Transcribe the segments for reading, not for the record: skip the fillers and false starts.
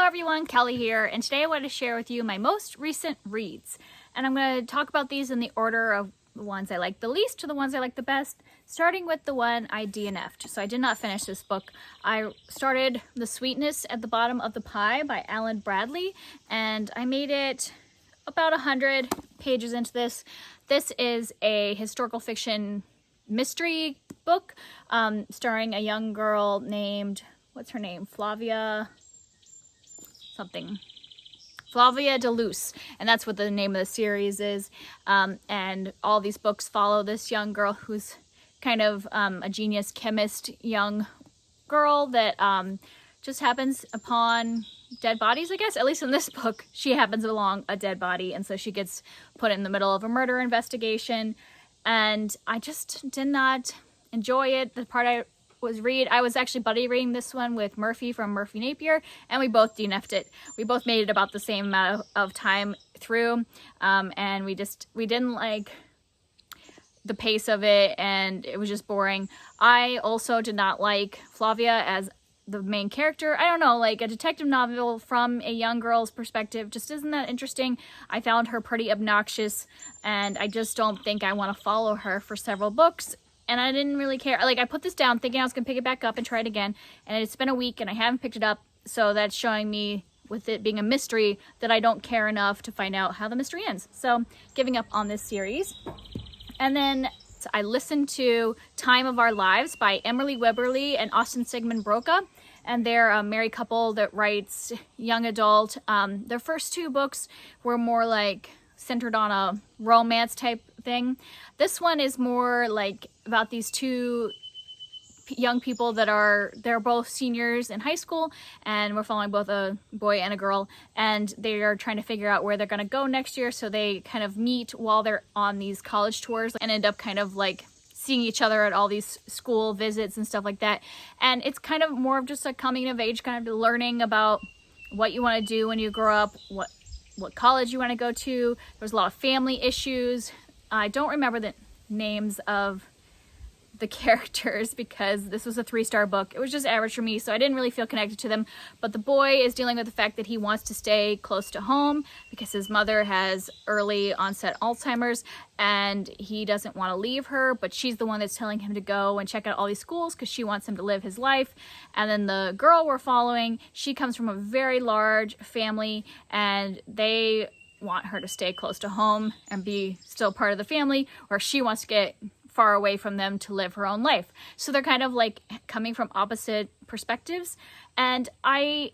everyone, Kelly here, and today I want to share with you my most recent reads. And I'm going to talk about these in the order of the ones I like the least to the ones I like the best, starting with the one I DNF'd. So I did not finish this book. I started The Sweetness at the Bottom of the Pie by Alan Bradley, and I made it about 100 pages into this. This is a historical fiction mystery book starring a young girl named, what's her name? Flavia Deluce, and that's what the name of the series is. And all these books follow this young girl who's kind of a genius chemist young girl that just happens upon dead bodies, I guess. At least in this book, she happens along a dead body, and so she gets put in the middle of a murder investigation. And I just did not enjoy it. The part I was actually buddy reading this one with Murphy from Murphy Napier, and we both DNF'd it. We both made it about the same amount of time through, and we didn't like the pace of it, and it was just boring. I also did not like Flavia as the main character. I don't know, like a detective novel from a young girl's perspective just isn't that interesting. I found her pretty obnoxious, and I just don't think I want to follow her for several books. And I didn't really care. Like, I put this down thinking I was going to pick it back up and try it again. And it's been a week and I haven't picked it up. So that's showing me, with it being a mystery, that I don't care enough to find out how the mystery ends. So, giving up on this series. And then I listened to Time of Our Lives by Emily Wibberley and Austin Siegemund-Broka. And they're a married couple that writes young adult. Their first two books were more like centered on a romance type thing. This one is more like about these two young people they're both seniors in high school, and we're following both a boy and a girl, and they are trying to figure out where they're going to go next year. So they kind of meet while they're on these college tours and end up kind of like seeing each other at all these school visits and stuff like that. And it's kind of more of just a coming of age, kind of learning about what you want to do when you grow up, what college you want to go to. There's a lot of family issues. I don't remember the names of the characters because this was a 3-star book. It was just average for me, so I didn't really feel connected to them. But the boy is dealing with the fact that he wants to stay close to home because his mother has early onset Alzheimer's, and he doesn't want to leave her, but she's the one that's telling him to go and check out all these schools because she wants him to live his life. And then the girl we're following, she comes from a very large family, and they want her to stay close to home and be still part of the family, or she wants to get far away from them to live her own life. So they're kind of like coming from opposite perspectives. And I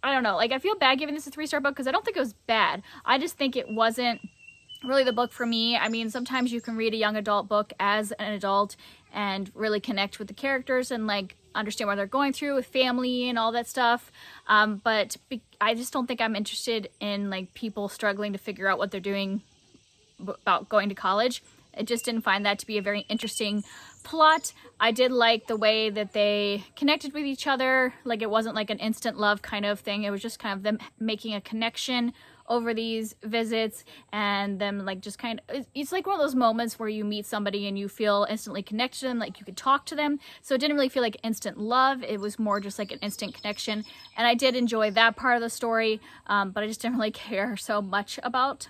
don't know, like I feel bad giving this a 3-star book because I don't think it was bad. I just think it wasn't really the book for me. I mean, sometimes you can read a young adult book as an adult and really connect with the characters and like understand what they're going through with family and all that stuff. But I just don't think I'm interested in like people struggling to figure out what they're doing about going to college. I just didn't find that to be a very interesting plot. I did like the way that they connected with each other. Like, it wasn't like an instant love kind of thing. It was just kind of them making a connection over these visits, and them like just kind of, it's like one of those moments where you meet somebody and you feel instantly connected to them, like you could talk to them. So it didn't really feel like instant love. It was more just like an instant connection. And I did enjoy that part of the story, but I just didn't really care so much about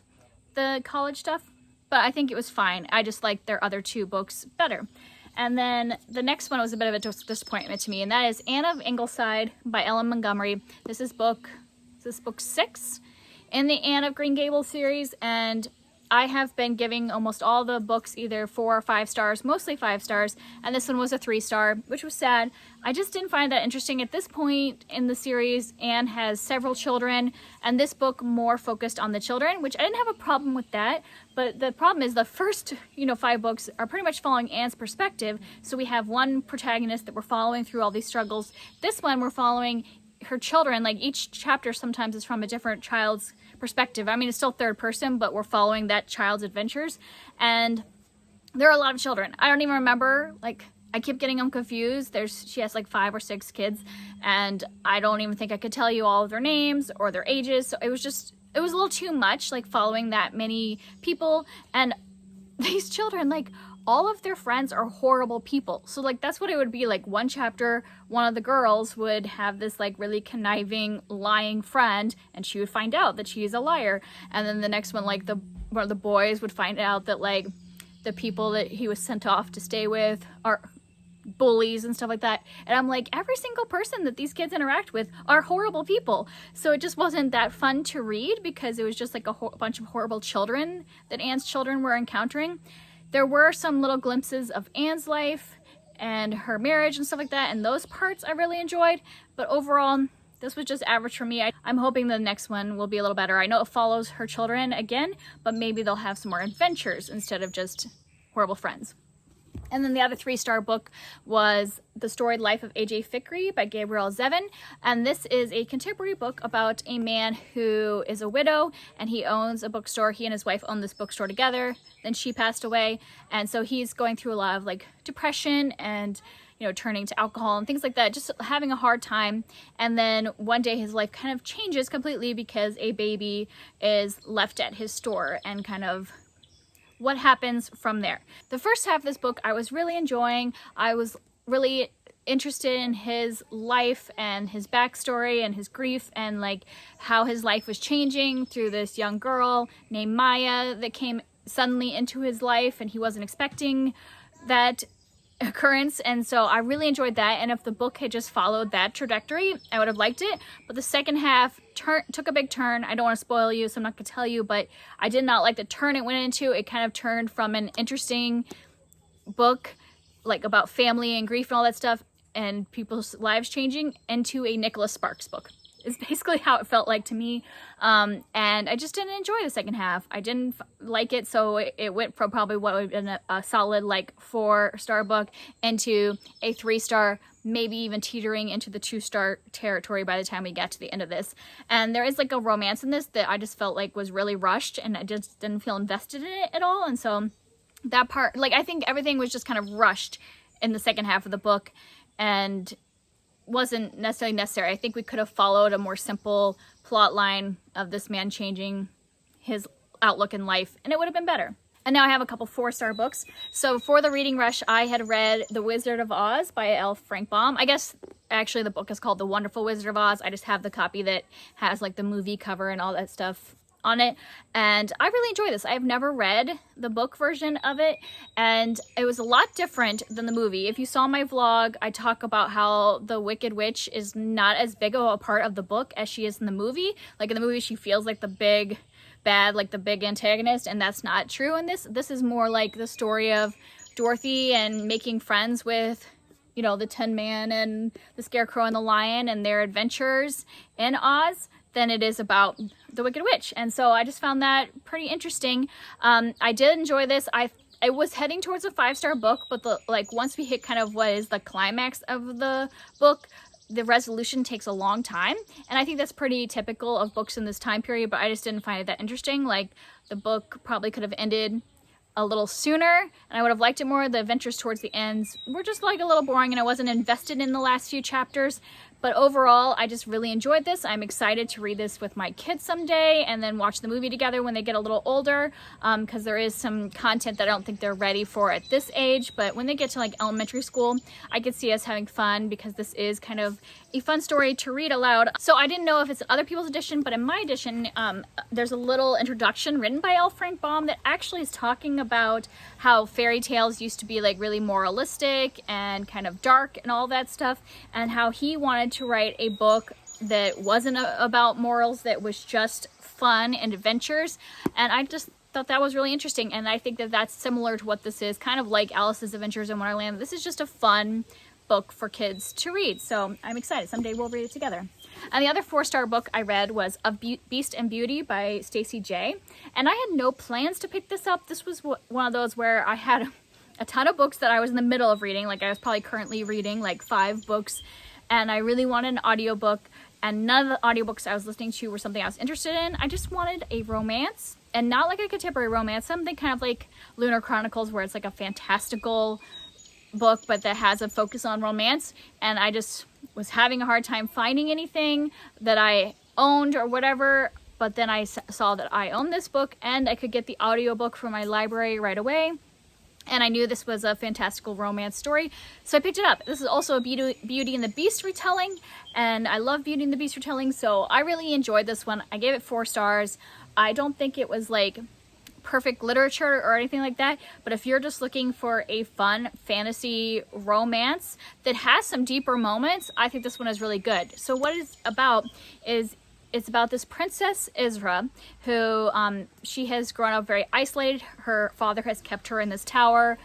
the college stuff. But I think it was fine. I just liked their other two books better. And then the next one was a bit of a disappointment to me, and that is Anne of Ingleside by Ellen Montgomery. This is book 6 in the Anne of Green Gables series, and I have been giving almost all the books either 4 or 5 stars, mostly 5 stars, and this one was a 3-star, which was sad. I just didn't find that interesting. At this point in the series, Anne has several children, and this book more focused on the children, which I didn't have a problem with that, but the problem is the first, 5 books are pretty much following Anne's perspective, so we have one protagonist that we're following through all these struggles. This one, we're following her children. Like, each chapter sometimes is from a different child's perspective. I mean, it's still third person, but we're following that child's adventures, and there are a lot of children. I don't even remember, like, I keep getting them confused. She has like 5 or 6 kids, and I don't even think I could tell you all of their names or their ages. So it was a little too much, like following that many people, and these children like all of their friends are horrible people. So like that's what it would be like. One chapter, one of the girls would have this like really conniving, lying friend, and she would find out that she's a liar. And then the next one, like one of the boys would find out that like the people that he was sent off to stay with are bullies and stuff like that. And I'm like, every single person that these kids interact with are horrible people. So it just wasn't that fun to read because it was just like a bunch of horrible children that Anne's children were encountering. There were some little glimpses of Anne's life and her marriage and stuff like that, and those parts I really enjoyed, but overall this was just average for me. I'm hoping the next one will be a little better. I know it follows her children again, but maybe they'll have some more adventures instead of just horrible friends. And then the other 3-star book was The Storied Life of A.J. Fikry by Gabrielle Zevin. And this is a contemporary book about a man who is a widow and he owns a bookstore. He and his wife own this bookstore together. Then she passed away. And so he's going through a lot of like depression and, you know, turning to alcohol and things like that, just having a hard time. And then one day his life kind of changes completely because a baby is left at his store and kind of what happens from there. The first half of this book I was really enjoying. I was really interested in his life and his backstory and his grief and like how his life was changing through this young girl named Maya that came suddenly into his life and he wasn't expecting that occurrence. And so I really enjoyed that, and if the book had just followed that trajectory I would have liked it. But the second half took a big turn. I don't want to spoil you, so I'm not gonna tell you, but I did not like the turn it went into. It kind of turned from an interesting book like about family and grief and all that stuff and people's lives changing into a Nicholas Sparks book. Is basically how it felt like to me. And I just didn't enjoy the second half. I didn't like it, so it went from probably what would have been a solid like 4-star book into a 3-star, maybe even teetering into the 2-star territory by the time we get to the end of this. And there is like a romance in this that I just felt like was really rushed and I just didn't feel invested in it at all. And so that part, like I think everything was just kind of rushed in the second half of the book and wasn't necessarily necessary. I think we could have followed a more simple plot line of this man changing his outlook in life and it would have been better. And now I have a couple 4-star books. So for the reading rush, I had read The Wizard of Oz by L. Frank Baum. I guess actually the book is called The Wonderful Wizard of Oz. I just have the copy that has like the movie cover and all that stuff on it, and I really enjoy this. I've never read the book version of it, and it was a lot different than the movie. If you saw my vlog, I talk about how the Wicked Witch is not as big of a part of the book as she is in the movie. Like in the movie, she feels like the big bad, like the big antagonist, and that's not true in this. This is more like the story of Dorothy and making friends with, you know, the Tin Man and the Scarecrow and the Lion and their adventures in Oz than it is about the Wicked Witch. And so I just found that pretty interesting. I did enjoy this. I was heading towards a 5-star book, but once we hit kind of what is the climax of the book, the resolution takes a long time. And I think that's pretty typical of books in this time period, but I just didn't find it that interesting. Like the book probably could have ended a little sooner and I would have liked it more. The adventures towards the ends were just like a little boring and I wasn't invested in the last few chapters. But overall, I just really enjoyed this. I'm excited to read this with my kids someday and then watch the movie together when they get a little older, because there is some content that I don't think they're ready for at this age. But when they get to like elementary school, I could see us having fun because this is kind of a fun story to read aloud. So I didn't know if it's other people's edition, but in my edition, there's a little introduction written by L. Frank Baum that actually is talking about how fairy tales used to be like really moralistic and kind of dark and all that stuff, and how he wanted to write a book that wasn't about morals, that was just fun and adventures. And I just thought that was really interesting, and I think that that's similar to what this is, kind of like Alice's Adventures in Wonderland. This is just a fun book for kids to read, so I'm excited. Someday we'll read it together. And the other 4-star book I read was Of Beast and Beauty by Stacey J. And I had no plans to pick this up. This was one of those where I had a ton of books that I was in the middle of reading. Like I was probably currently reading like 5 books, and I really wanted an audiobook, and none of the audiobooks I was listening to were something I was interested in. I just wanted a romance, and not like a contemporary romance, something kind of like Lunar Chronicles where it's like a fantastical book but that has a focus on romance. And I just was having a hard time finding anything that I owned or whatever, but then I saw that I owned this book and I could get the audiobook from my library right away. And I knew this was a fantastical romance story, so I picked it up. This is also a Beauty and the Beast retelling, and I love Beauty and the Beast retelling, so I really enjoyed this one. I gave it 4 stars. I don't think it was like perfect literature or anything like that, but if you're just looking for a fun fantasy romance that has some deeper moments, I think this one is really good. So what it's about is it's about this Princess Isra who she has grown up very isolated. Her father has kept her in this tower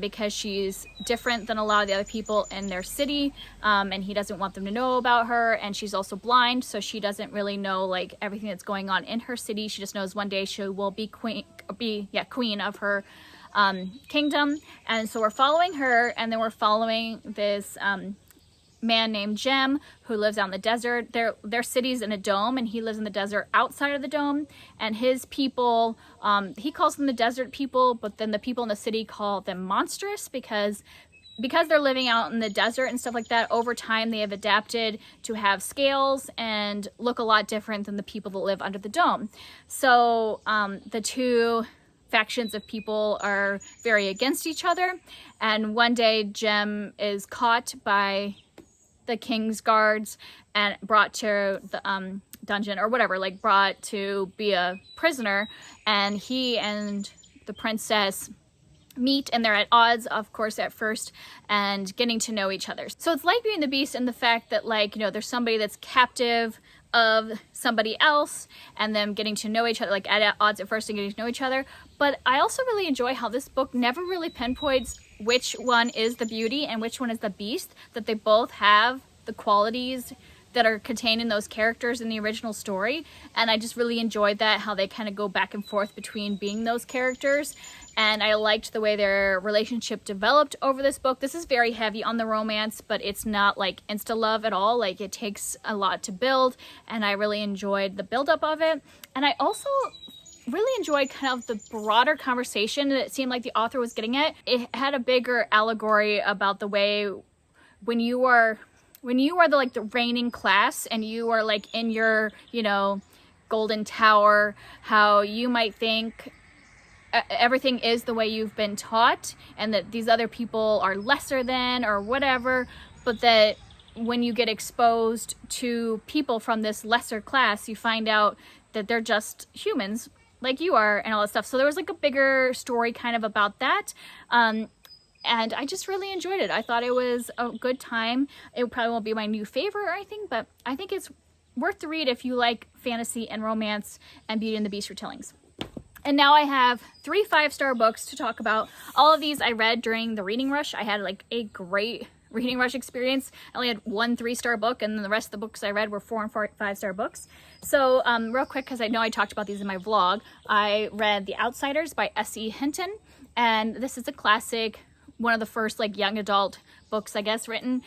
because she's different than a lot of the other people in their city, and he doesn't want them to know about her. And she's also blind, so she doesn't really know like everything that's going on in her city. She just knows one day she will be queen of her kingdom. And so we're following her, and then we're following this man named Jem who lives out in the desert. Their city's in a dome, and he lives in the desert outside of the dome. And his people, he calls them the desert people, but then the people in the city call them monstrous because they're living out in the desert and stuff like that. Over time they have adapted to have scales and look a lot different than the people that live under the dome. So the two factions of people are very against each other, and one day Jem is caught by the king's guards and brought to the dungeon or whatever, like brought to be a prisoner, and he and the princess meet, and they're at odds, of course, at first, and getting to know each other. So it's like Beauty and the Beast in the fact that, like, you know, there's somebody that's captive of somebody else, and them getting to know each other, like at odds at first and getting to know each other. But I also really enjoy how this book never really pinpoints which one is the beauty and which one is the beast, that they both have the qualities that are contained in those characters in the original story. And I just really enjoyed that, how they kind of go back and forth between being those characters. And I liked the way their relationship developed over this book. This is very heavy on the romance, but it's not like insta love at all. Like, it takes a lot to build, and I really enjoyed the buildup of it. And I also really enjoyed kind of the broader conversation that it seemed like the author was getting at. It had a bigger allegory about the way when you are the reigning class and you are like in your, you know, golden tower, how you might think everything is the way you've been taught and that these other people are lesser than or whatever, but that when you get exposed to people from this lesser class, you find out that they're just humans like you are and all that stuff. So there was like a bigger story kind of about that. And I just really enjoyed it. I thought it was a good time. It probably won't be my new favorite or anything, but I think it's worth the read if you like fantasy and romance and Beauty and the Beast retellings. And now I have 3 5-star books to talk about. All of these I read during the reading rush. I had like a great reading rush experience. I only had 1 3-star book, and then the rest of the books I read were 4 and 5-star books. So real quick, because I know I talked about these in my vlog, I read The Outsiders by SE Hinton, and this is a classic, one of the first like young adult books, I guess, written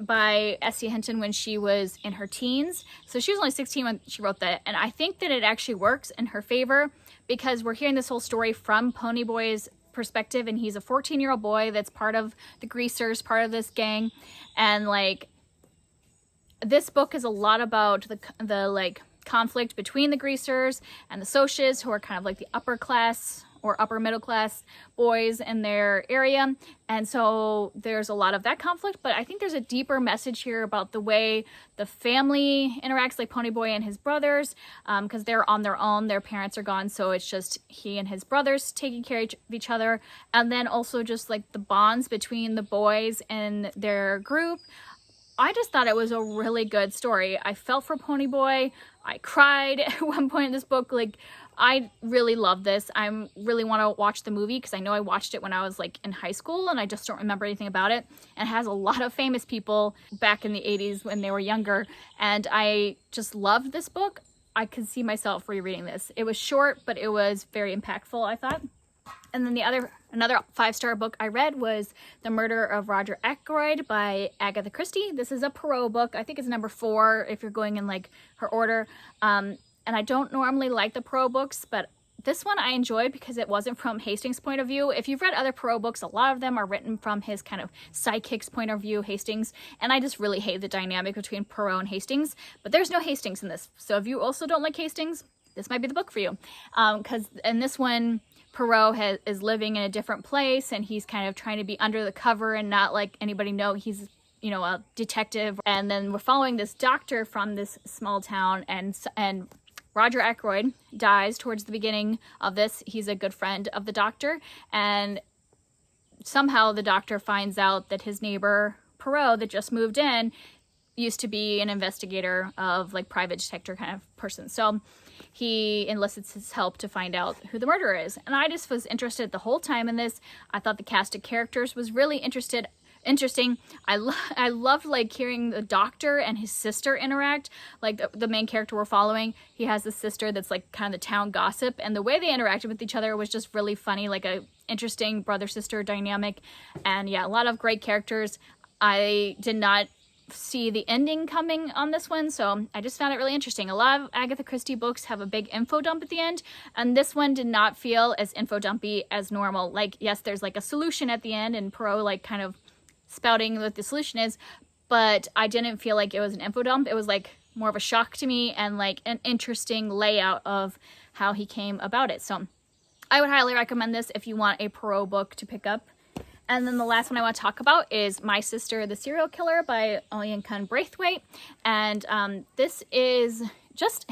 by SE Hinton when she was in her teens. So she was only 16 when she wrote that, and I think that it actually works in her favor because we're hearing this whole story from Ponyboy's perspective, and he's a 14-year-old boy that's part of the Greasers, part of this gang, and like this book is a lot about the like conflict between the Greasers and the Socias, who are kind of like the upper class or upper middle class boys in their area. And so there's a lot of that conflict, but I think there's a deeper message here about the way the family interacts, like Ponyboy and his brothers, because they're on their own, their parents are gone, so it's just he and his brothers taking care of each other. And then also just like the bonds between the boys and their group. I just thought it was a really good story. I felt for Ponyboy. I cried at one point in this book. Like, I really love this. I really want to watch the movie because I know I watched it when I was like in high school and I just don't remember anything about it. And it has a lot of famous people back in the 80s when they were younger. And I just loved this book. I could see myself rereading this. It was short, but it was very impactful, I thought. And then another 5-star book I read was The Murder of Roger Ackroyd by Agatha Christie. This is a Perot book. I think it's number 4 if you're going in like her order. And I don't normally like the Perot books, but this one I enjoyed because it wasn't from Hastings' point of view. If you've read other Perot books, a lot of them are written from his kind of sidekick's point of view, Hastings. And I just really hate the dynamic between Perot and Hastings. But there's no Hastings in this. So if you also don't like Hastings, this might be the book for you. Because in this one, Poirot is living in a different place, and he's kind of trying to be under the cover and not let anybody know he's, you know, a detective. And then we're following this doctor from this small town, and Roger Ackroyd dies towards the beginning of this. He's a good friend of the doctor, and somehow the doctor finds out that his neighbor Poirot that just moved in used to be an investigator of like private detective kind of person. So he enlists his help to find out who the murderer is. And I just was interested the whole time in this. I thought the cast of characters was really interesting. I loved like hearing the doctor and his sister interact. Like the main character we're following, he has this sister that's like kind of the town gossip, and the way they interacted with each other was just really funny, like a interesting brother-sister dynamic. And yeah, a lot of great characters. I did not see the ending coming on this one, so I just found it really interesting. A lot of Agatha Christie books have a big info dump at the end, and this one did not feel as info dumpy as normal. Like, yes, there's like a solution at the end, and Poirot like kind of spouting what the solution is, but I didn't feel like it was an info dump. It was like more of a shock to me and like an interesting layout of how he came about it. So I would highly recommend this if you want a Poirot book to pick up. And then the last one I want to talk about is My Sister the Serial Killer by Oyinkan Braithwaite. And this is just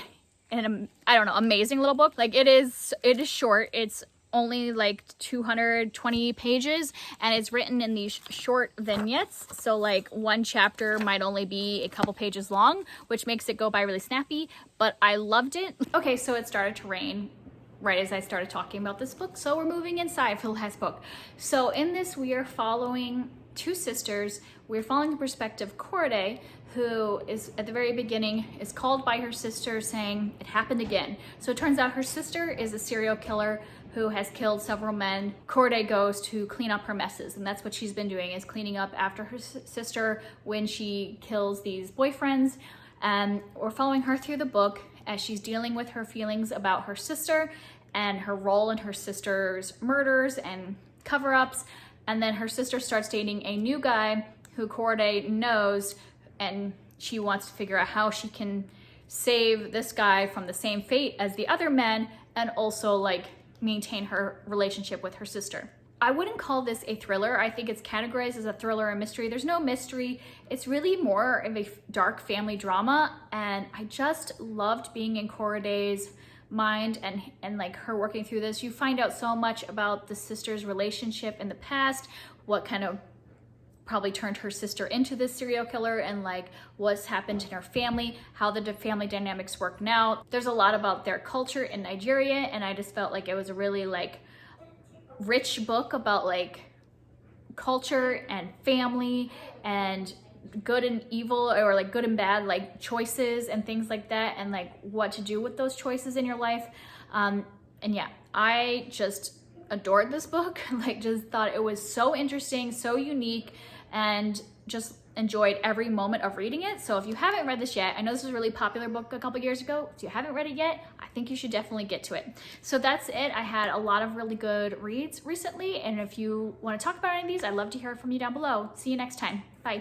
an, I don't know, amazing little book. Like it is short. It's only like 220 pages, and it's written in these short vignettes. So like one chapter might only be a couple pages long, which makes it go by really snappy, but I loved it. Okay, so it started to rain right as I started talking about this book, so we're moving inside for the last book. So in this, we are following two sisters. We're following the perspective of Corday, who is at the very beginning is called by her sister saying it happened again. So it turns out her sister is a serial killer who has killed several men. Corday goes to clean up her messes, and that's what she's been doing, is cleaning up after her sister when she kills these boyfriends. And we're following her through the book as she's dealing with her feelings about her sister and her role in her sister's murders and cover-ups. And then her sister starts dating a new guy who Corday knows, and she wants to figure out how she can save this guy from the same fate as the other men, and also like maintain her relationship with her sister. I wouldn't call this a thriller. I think it's categorized as a thriller and mystery. There's no mystery. It's really more of a dark family drama, and I just loved being in Corday's mind and like her working through this. You find out so much about the sister's relationship in the past, what kind of probably turned her sister into this serial killer, and like what's happened in her family, how the family dynamics work now. There's a lot about their culture in Nigeria, and I just felt like it was a really like rich book about like culture and family and good and evil, or like good and bad, like choices and things like that, and like what to do with those choices in your life. And yeah, I just adored this book. Like just thought it was so interesting, so unique, and just enjoyed every moment of reading it. So if you haven't read this yet, I know this was a really popular book a couple years ago. If you haven't read it yet, I think you should definitely get to it. So that's it. I had a lot of really good reads recently, and if you want to talk about any of these, I'd love to hear from you down below. See you next time. Bye.